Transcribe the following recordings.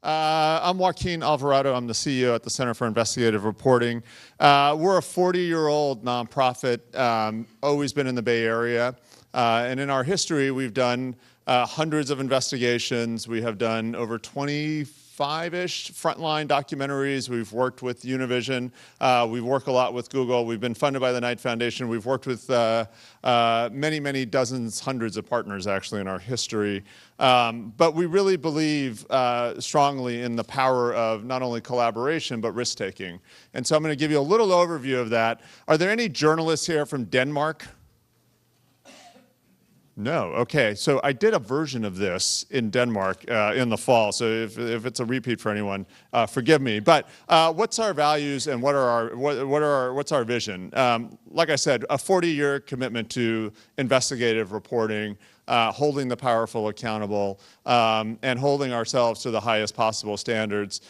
I'm Joaquin Alvarado. I'm the CEO at the Center for Investigative Reporting. We're a 40-year-old nonprofit, always been in the Bay Area. And in our history, we've done hundreds of investigations. We have done over 25-ish frontline documentaries. We've worked with Univision. We've worked a lot with Google. We've been funded by the Knight Foundation. We've worked with many, many dozens, hundreds of partners actually in our history. But we really believe strongly in the power of not only collaboration, but risk-taking. And so I'm going to give you a little overview of that. Are there any journalists here from Denmark? No, okay. So I did a version of this in Denmark in the fall. So if it's a repeat for anyone, forgive me. But what's our values and what's our vision? Like I said, a 40-year commitment to investigative reporting, holding the powerful accountable, and holding ourselves to the highest possible standards.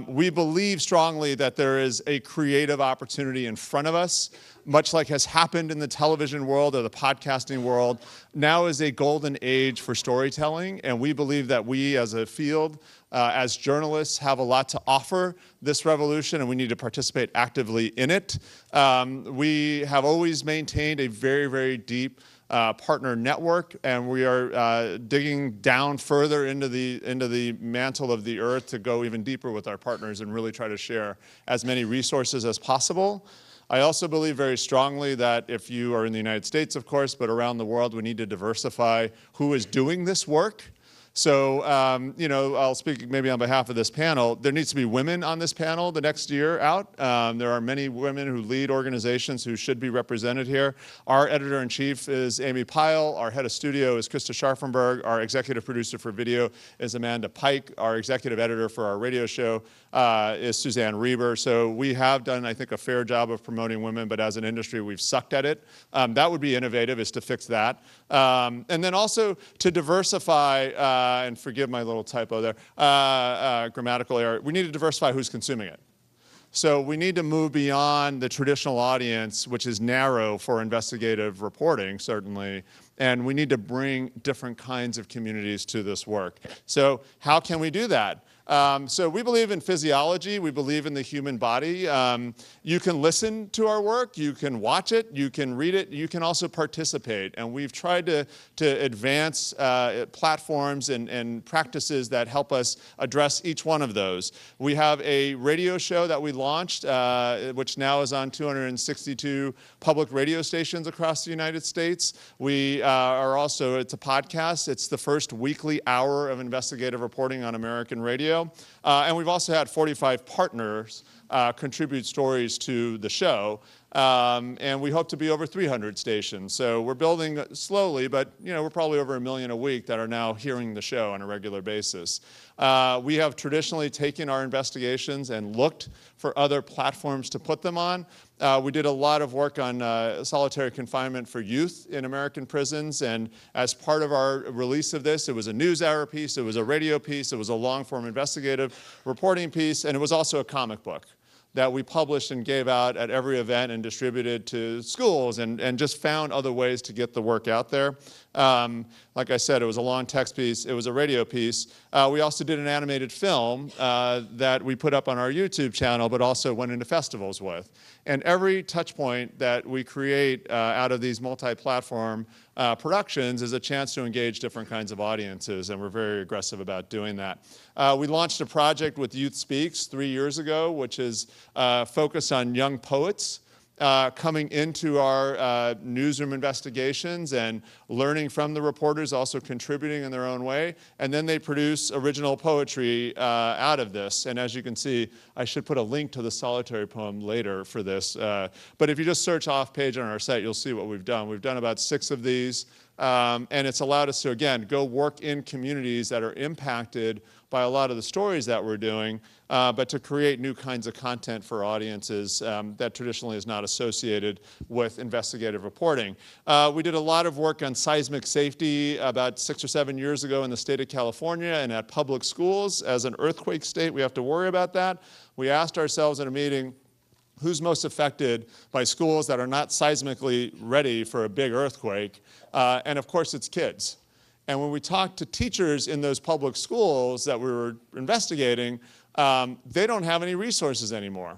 We believe strongly that there is a creative opportunity in front of us, much like has happened in the television world or the podcasting world. Now is a golden age for storytelling, and we believe that we as a field, as journalists, have a lot to offer this revolution, and we need to participate actively in it. We have always maintained a very, very deep partner network, and we are digging down further into the mantle of the earth to go even deeper with our partners and really try to share as many resources as possible. I also believe very strongly that if you are in the United States, of course, but around the world, we need to diversify who is doing this work. So, I'll speak maybe on behalf of this panel. There needs to be women on this panel the next year out. There are many women who lead organizations who should be represented here. Our editor-in-chief is Amy Pyle. Our head of studio is Krista Scharfenberg. Our executive producer for video is Amanda Pike. Our executive editor for our radio show is Suzanne Reber. So we have done, I think, a fair job of promoting women, but as an industry, we've sucked at it. That would be innovative, is to fix that. And then also to diversify, and forgive my little typo there, grammatical error, we need to diversify who's consuming it. So we need to move beyond the traditional audience, which is narrow for investigative reporting, certainly, and we need to bring different kinds of communities to this work. So how can we do that? So we believe in physiology. We believe in the human body. You can listen to our work. You can watch it. You can read it. You can also participate. And we've tried to advance platforms and practices that help us address each one of those. We have a radio show that we launched, which now is on 262 public radio stations across the United States. We are also, it's a podcast. It's the first weekly hour of investigative reporting on American radio. And we've also had 45 partners contribute stories to the show. And we hope to be over 300 stations. So we're building slowly, but we're probably over 1 million a week that are now hearing the show on a regular basis. We have traditionally taken our investigations and looked for other platforms to put them on. We did a lot of work on solitary confinement for youth in American prisons, and as part of our release of this, it was a news hour piece, it was a radio piece, it was a long-form investigative reporting piece, and it was also a comic book that we published and gave out at every event and distributed to schools and just found other ways to get the work out there. Like I said, it was a long text piece. It was a radio piece. We also did an animated film that we put up on our YouTube channel, but also went into festivals with. And every touch point that we create out of these multi-platform productions is a chance to engage different kinds of audiences, and we're very aggressive about doing that. We launched a project with Youth Speaks 3 years ago, which is focused on young poets coming into our newsroom investigations and learning from the reporters, also contributing in their own way. And then they produce original poetry out of this. And as you can see, I should put a link to the solitary poem later for this. But if you just search off page on our site, you'll see what we've done. We've done about 6 of these. And it's allowed us to, again, go work in communities that are impacted by a lot of the stories that we're doing, but to create new kinds of content for audiences that traditionally is not associated with investigative reporting. We did a lot of work on seismic safety about 6 or 7 years ago in the state of California and at public schools. As an earthquake state, we have to worry about that. We asked ourselves in a meeting, who's most affected by schools that are not seismically ready for a big earthquake? And of course, it's kids. And when we talked to teachers in those public schools that we were investigating, they don't have any resources anymore.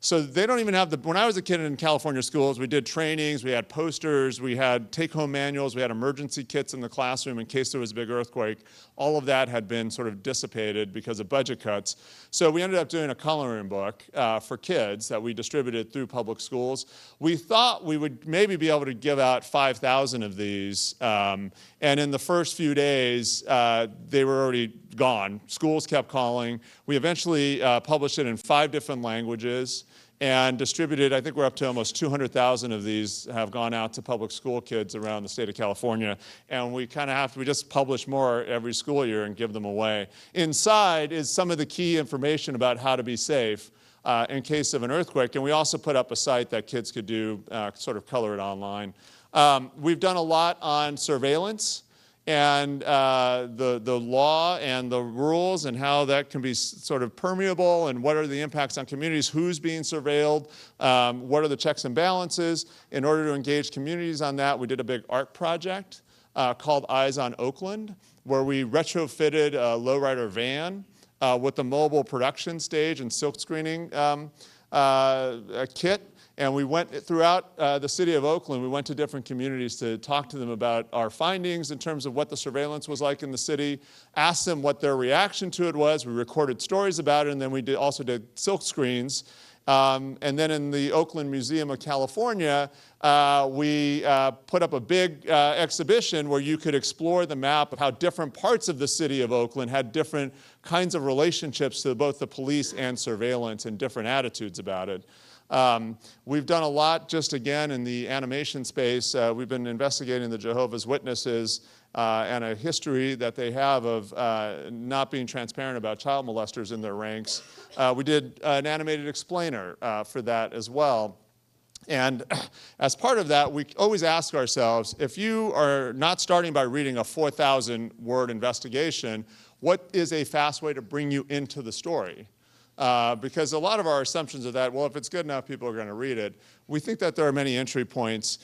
So they don't even have when I was a kid in California schools, we did trainings, we had posters, we had take-home manuals, we had emergency kits in the classroom in case there was a big earthquake. All of that had been sort of dissipated because of budget cuts. So we ended up doing a coloring book for kids that we distributed through public schools. We thought we would maybe be able to give out 5,000 of these. And in the first few days, they were already gone. Schools kept calling. We eventually published it in 5 different languages and distributed. I think we're up to almost 200,000 of these have gone out to public school kids around the state of California. And we just publish more every school year and give them away. Inside is some of the key information about how to be safe in case of an earthquake. And we also put up a site that kids could do, sort of color it online. We've done a lot on surveillance and the law and the rules and how that can be sort of permeable and what are the impacts on communities, who's being surveilled, what are the checks and balances. In order to engage communities on that, we did a big art project called Eyes on Oakland, where we retrofitted a lowrider van with a mobile production stage and silk screening kit. And we went throughout the city of Oakland, we went to different communities to talk to them about our findings in terms of what the surveillance was like in the city, asked them what their reaction to it was. We recorded stories about it, and then we also did silk screens. And then in the Oakland Museum of California, we put up a big exhibition where you could explore the map of how different parts of the city of Oakland had different kinds of relationships to both the police and surveillance and different attitudes about it. We've done a lot just again in the animation space. We've been investigating the Jehovah's Witnesses and a history that they have of not being transparent about child molesters in their ranks. We did an animated explainer for that as well. And as part of that, we always ask ourselves, if you are not starting by reading a 4,000-word investigation, what is a fast way to bring you into the story? Because a lot of our assumptions are that, well, if it's good enough, people are going to read it. We think that there are many entry points.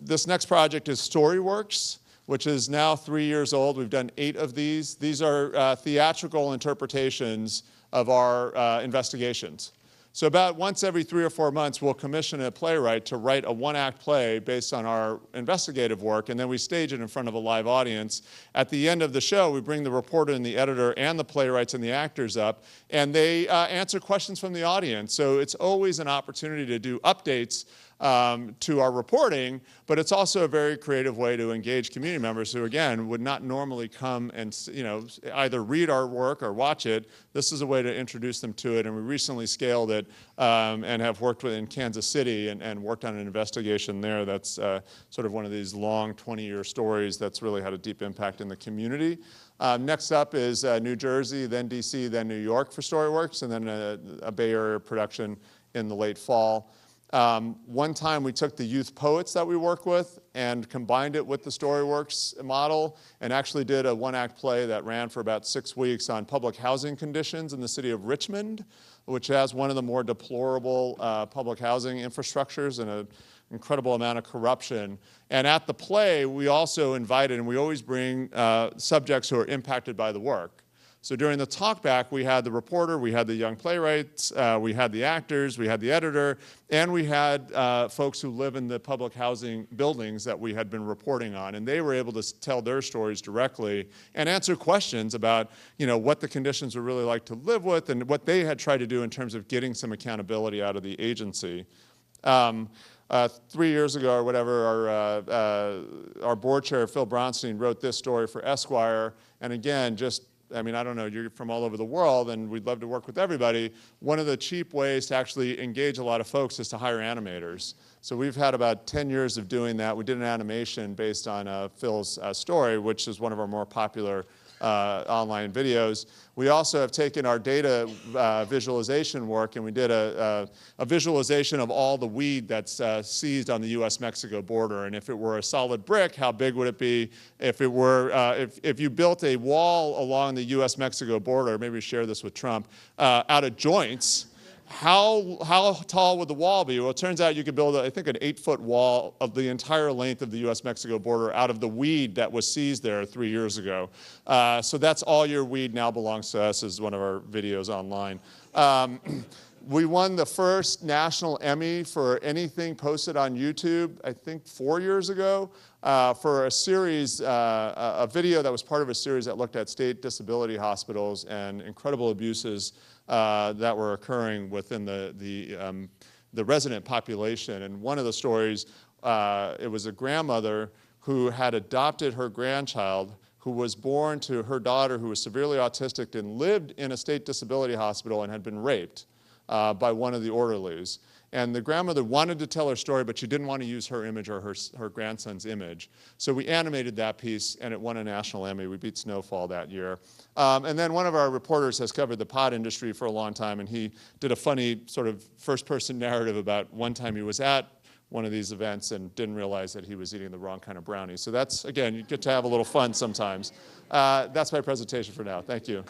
This next project is Storyworks, which is now 3 years old. We've done 8 of these. These are theatrical interpretations of our investigations. So about once every 3 or 4 months, we'll commission a playwright to write a 1-act play based on our investigative work, and then we stage it in front of a live audience. At the end of the show, we bring the reporter and the editor and the playwrights and the actors up, and they answer questions from the audience. So it's always an opportunity to do updates to our reporting, but it's also a very creative way to engage community members who, again, would not normally come and either read our work or watch it. This is a way to introduce them to it, and we recently scaled it and have worked with in Kansas City and worked on an investigation there that's sort of one of these long 20-year stories that's really had a deep impact in the community. Next up is New Jersey, then DC, then New York for Storyworks, and then a Bay Area production in the late fall. One time we took the youth poets that we work with and combined it with the Storyworks model and actually did a 1-act play that ran for about 6 weeks on public housing conditions in the city of Richmond, which has one of the more deplorable public housing infrastructures and an incredible amount of corruption. And at the play, we also invited, and we always bring subjects who are impacted by the work. So during the talkback, we had the reporter, we had the young playwrights, we had the actors, we had the editor, and we had folks who live in the public housing buildings that we had been reporting on. And they were able to tell their stories directly and answer questions about what the conditions were really like to live with and what they had tried to do in terms of getting some accountability out of the agency. 3 years ago or whatever, our board chair, Phil Bronstein, wrote this story for Esquire. And again, I don't know, you're from all over the world and we'd love to work with everybody. One of the cheap ways to actually engage a lot of folks is to hire animators. So we've had about 10 years of doing that. We did an animation based on Phil's story, which is one of our more popular online videos. We also have taken our data visualization work and we did a visualization of all the weed that's seized on the US-Mexico border. And if it were a solid brick, how big would it be? If it were, if you built a wall along the US-Mexico border, maybe share this with Trump, out of joints, How tall would the wall be? Well, it turns out you could build, I think, an 8-foot wall of the entire length of the US-Mexico border out of the weed that was seized there 3 years ago. So that's all your weed now belongs to us, is one of our videos online. We won the first national Emmy for anything posted on YouTube, I think 4 years ago, for a series, a video that was part of a series that looked at state disability hospitals and incredible abuses that were occurring within the resident population. And one of the stories, it was a grandmother who had adopted her grandchild, who was born to her daughter who was severely autistic and lived in a state disability hospital and had been raped by one of the orderlies. And the grandmother wanted to tell her story, but she didn't want to use her image or her grandson's image. So we animated that piece, and it won a national Emmy. We beat Snowfall that year. And then one of our reporters has covered the pot industry for a long time, and he did a funny sort of first-person narrative about one time he was at one of these events and didn't realize that he was eating the wrong kind of brownie. So that's, again, you get to have a little fun sometimes. That's my presentation for now. Thank you.